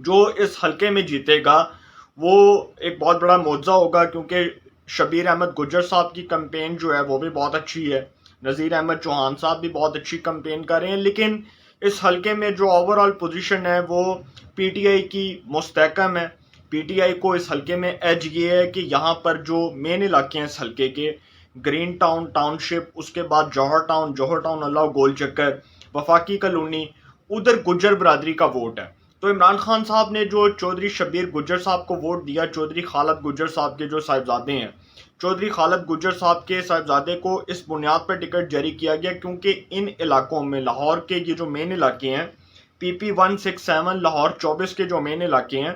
جو اس حلقے میں جیتے گا وہ ایک بہت بڑا معجزہ ہوگا، کیونکہ شبیر احمد گجر صاحب کی کمپین جو ہے وہ بھی بہت اچھی ہے، نذیر احمد چوہان صاحب بھی بہت اچھی کمپین کر رہے ہیں، لیکن اس حلقے میں جو اوور آل پوزیشن ہے وہ پی ٹی آئی کی مستحکم ہے۔ پی ٹی آئی کو اس حلقے میں ایج یہ ہے کہ یہاں پر جو مین علاقے ہیں اس حلقے کے، گرین ٹاؤن ٹاؤن شپ، اس کے بعد جوہر ٹاؤن اللہ گول چکر، وفاقی کالونی، ادھر گجر برادری کا ووٹ ہے۔ تو عمران خان صاحب نے جو چودھری شبیر گجر صاحب کو ووٹ دیا، چودھری خالد گجر صاحب کے جو صاحبزادے ہیں، چودھری خالد گجر صاحب کے صاحبزادے کو اس بنیاد پر ٹکٹ جاری کیا گیا کیونکہ ان علاقوں میں لاہور کے یہ جو مین علاقے ہیں، پی پی 167 لاہور 24 کے جو مین علاقے ہیں،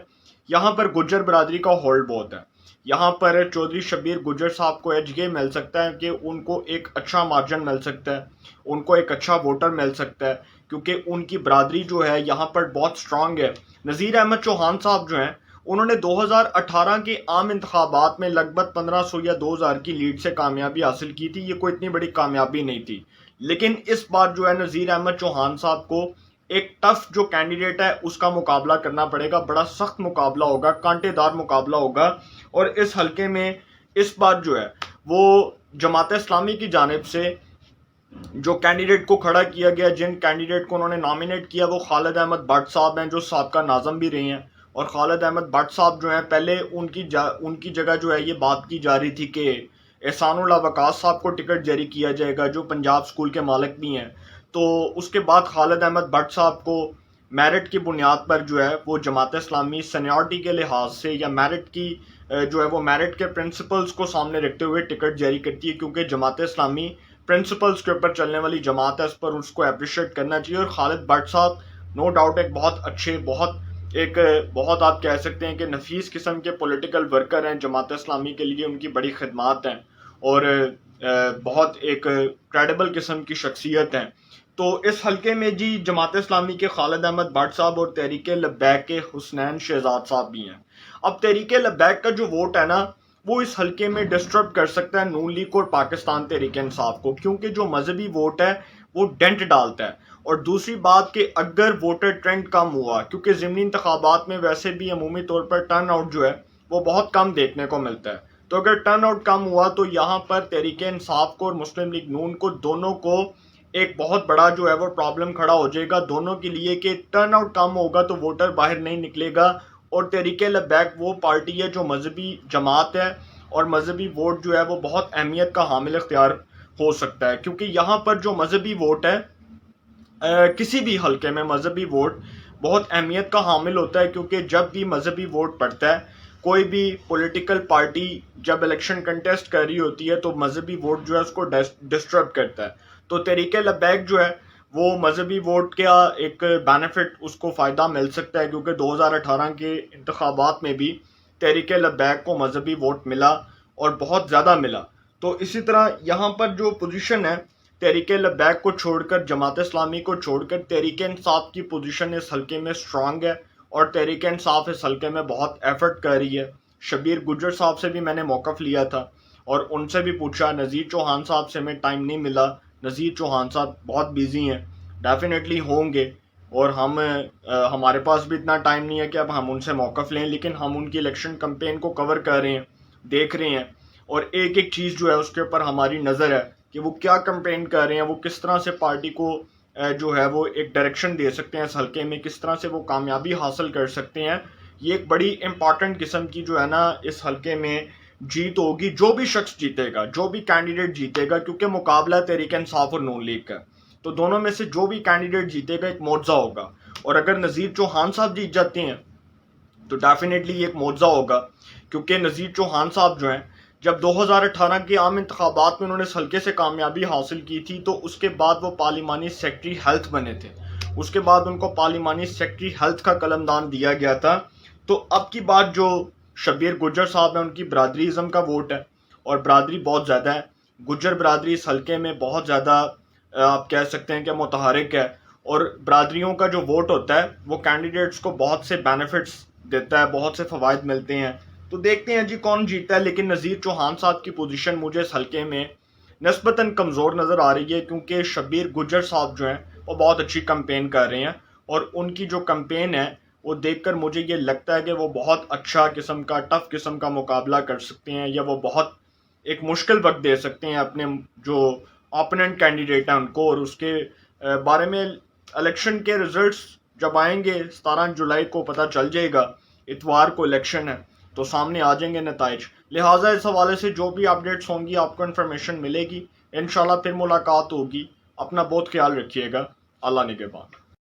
یہاں پر گجر برادری کا ہولڈ بہت ہے۔ یہاں پر چودھری شبیر گجر صاحب کو ایج یہ مل سکتا ہے کہ ان کو ایک اچھا مارجن مل سکتا ہے، ان کو ایک اچھا ووٹر مل سکتا ہے، کیونکہ ان کی برادری جو ہے یہاں پر بہت سٹرونگ ہے۔ نذیر احمد چوہان صاحب جو ہیں، انہوں نے 2018 کے عام انتخابات میں لگ بھگ 1500 یا 2000 کی لیڈ سے کامیابی حاصل کی تھی، یہ کوئی اتنی بڑی کامیابی نہیں تھی، لیکن اس بار جو ہے نذیر احمد چوہان صاحب کو ایک ٹف جو کینڈیڈیٹ ہے اس کا مقابلہ کرنا پڑے گا، بڑا سخت مقابلہ ہوگا، کانٹے دار مقابلہ ہوگا، اور اس حلقے میں اس بار جو ہے وہ جماعت اسلامی کی جانب سے جو کینڈیڈیٹ کو کھڑا کیا گیا، جن کینڈیڈیٹ کو انہوں نے نامینیٹ کیا، وہ خالد احمد بٹ صاحب ہیں جو سابقہ ناظم بھی رہے ہیں، اور خالد احمد بٹ صاحب جو ہیں پہلے ان کی جگہ جو ہے یہ بات کی جا رہی تھی کہ احسان اللہ وقاص صاحب کو ٹکٹ جاری کیا جائے گا جو پنجاب سکول کے مالک بھی ہیں، تو اس کے بعد خالد احمد بٹ صاحب کو میرٹ کی بنیاد پر جو ہے وہ جماعت اسلامی سینیورٹی کے لحاظ سے یا میرٹ کی جو ہے وہ میرٹ کے پرنسپلز کو سامنے رکھتے ہوئے ٹکٹ جاری کرتی ہے، کیونکہ جماعت اسلامی پرنسپلز کے اوپر چلنے والی جماعت ہے، اس پر اس کو اپریشیٹ کرنا چاہیے۔ اور خالد بٹ صاحب نو ڈاؤٹ ایک بہت اچھے، بہت آپ کہہ سکتے ہیں کہ نفیس قسم کے پولیٹیکل ورکر ہیں، جماعت اسلامی کے لیے ان کی بڑی خدمات ہیں، اور بہت ایک کریڈیبل قسم کی شخصیت ہیں۔ تو اس حلقے میں جی جماعت اسلامی کے خالد احمد بٹ صاحب اور تحریک لبیک کے حسنین شہزاد صاحب بھی ہیں۔ اب تحریک لبیک کا جو ووٹ ہے نا، وہ اس حلقے میں ڈسٹرب کر سکتا ہے نون لیگ اور پاکستان تحریک انصاف کو، کیونکہ جو مذہبی ووٹ ہے وہ ڈینٹ ڈالتا ہے، اور دوسری بات کہ اگر ووٹر ٹرینڈ کم ہوا، کیونکہ ضمنی انتخابات میں ویسے بھی عمومی طور پر ٹرن آؤٹ جو ہے وہ بہت کم دیکھنے کو ملتا ہے، تو اگر ٹرن آؤٹ کم ہوا تو یہاں پر تحریک انصاف کو اور مسلم لیگ نون کو دونوں کو ایک بہت بڑا جو ہے وہ پرابلم کھڑا ہو جائے گا دونوں کے لیے، کہ ٹرن آؤٹ کم ہوگا تو ووٹر باہر نہیں نکلے گا، اور تحریک لبیک وہ پارٹی ہے جو مذہبی جماعت ہے، اور مذہبی ووٹ جو ہے وہ بہت اہمیت کا حامل اختیار ہو سکتا ہے، کیونکہ یہاں پر جو مذہبی ووٹ ہے کسی بھی حلقے میں مذہبی ووٹ بہت اہمیت کا حامل ہوتا ہے، کیونکہ جب بھی مذہبی ووٹ پڑتا ہے، کوئی بھی پولیٹیکل پارٹی جب الیکشن کنٹیسٹ کر رہی ہوتی ہے تو مذہبی ووٹ جو ہے اس کو ڈسٹرب کرتا ہے۔ تو تحریک لبیک جو ہے وہ مذہبی ووٹ کا ایک بینیفٹ اس کو فائدہ مل سکتا ہے، کیونکہ 2018 کے انتخابات میں بھی تحریک لبیک کو مذہبی ووٹ ملا اور بہت زیادہ ملا۔ تو اسی طرح یہاں پر جو پوزیشن ہے تحریک لبیک کو چھوڑ کر، جماعت اسلامی کو چھوڑ کر، تحریک انصاف کی پوزیشن اس حلقے میں سٹرونگ ہے، اور تحریک انصاف اس حلقے میں بہت ایفرٹ کر رہی ہے۔ شبیر گجر صاحب سے بھی میں نے موقف لیا تھا اور ان سے بھی پوچھا، نذیر چوہان صاحب سے میں ٹائم نہیں ملا، نذیر چوہان صاحب بہت بیزی ہیں، ڈیفینیٹلی ہوں گے، اور ہمارے پاس بھی اتنا ٹائم نہیں ہے کہ اب ہم ان سے موقف لیں، لیکن ہم ان کی الیکشن کمپین کو کور کر رہے ہیں، دیکھ رہے ہیں، اور ایک ایک چیز جو ہے اس کے اوپر ہماری نظر ہے کہ وہ کیا کمپین کر رہے ہیں، وہ کس طرح سے پارٹی کو جو ہے وہ ایک ڈائریکشن دے سکتے ہیں اس حلقے میں، کس طرح سے وہ کامیابی حاصل کر سکتے ہیں۔ یہ ایک بڑی امپارٹنٹ قسم کی جو ہے نا اس حلقے میں جیت ہوگی، جو بھی شخص جیتے گا، جو بھی کینڈیڈیٹ جیتے گا، کیونکہ مقابلہ تحریک انصاف اور نون لیگ کا، تو دونوں میں سے جو بھی کینڈیڈیٹ جیتے گا ایک معجزہ ہوگا، اور اگر نذیر چوہان صاحب جیت جاتے ہیں تو ڈیفینیٹلی یہ ایک معجزہ ہوگا، کیونکہ نذیر چوہان صاحب جو ہیں جب 2018 کے عام انتخابات میں انہوں نے اس حلقے سے کامیابی حاصل کی تھی تو اس کے بعد وہ پارلیمانی سیکرٹری ہیلتھ بنے تھے، اس کے بعد ان کو پارلیمانی سیکرٹری ہیلتھ کا قلمدان دیا گیا تھا۔ تو اب کی بات جو شبیر گجر صاحب ہیں، ان کی برادری ازم کا ووٹ ہے، اور برادری بہت زیادہ ہے، گجر برادری اس حلقے میں بہت زیادہ آپ کہہ سکتے ہیں کہ متحرک ہے، اور برادریوں کا جو ووٹ ہوتا ہے وہ کینڈیڈیٹس کو بہت سے بینیفٹس دیتا ہے، بہت سے فوائد ملتے ہیں، تو دیکھتے ہیں جی کون جیتا ہے۔ لیکن نذیر چوہان صاحب کی پوزیشن مجھے اس حلقے میں نسبتاً کمزور نظر آ رہی ہے، کیونکہ شبیر گجر صاحب جو ہیں وہ بہت اچھی کمپین کر رہے ہیں، اور ان کی جو کمپین ہے وہ دیکھ کر مجھے یہ لگتا ہے کہ وہ بہت اچھا قسم کا ٹف قسم کا مقابلہ کر سکتے ہیں، یا وہ بہت ایک مشکل وقت دے سکتے ہیں اپنے جو اپوننٹ کینڈیڈیٹ ہیں ان کو. اور اس کے بارے میں الیکشن کے ریزلٹس جب آئیں گے 17 جولائی کو پتہ چل جائے گا، اتوار کو الیکشن ہے تو سامنے آ جائیں گے نتائج. لہٰذا اس حوالے سے جو بھی اپڈیٹس ہوں گی آپ کو انفارمیشن ملے گی. انشاءاللہ پھر ملاقات ہوگی. اپنا بہت خیال رکھیے گا. اللہ نگہبان.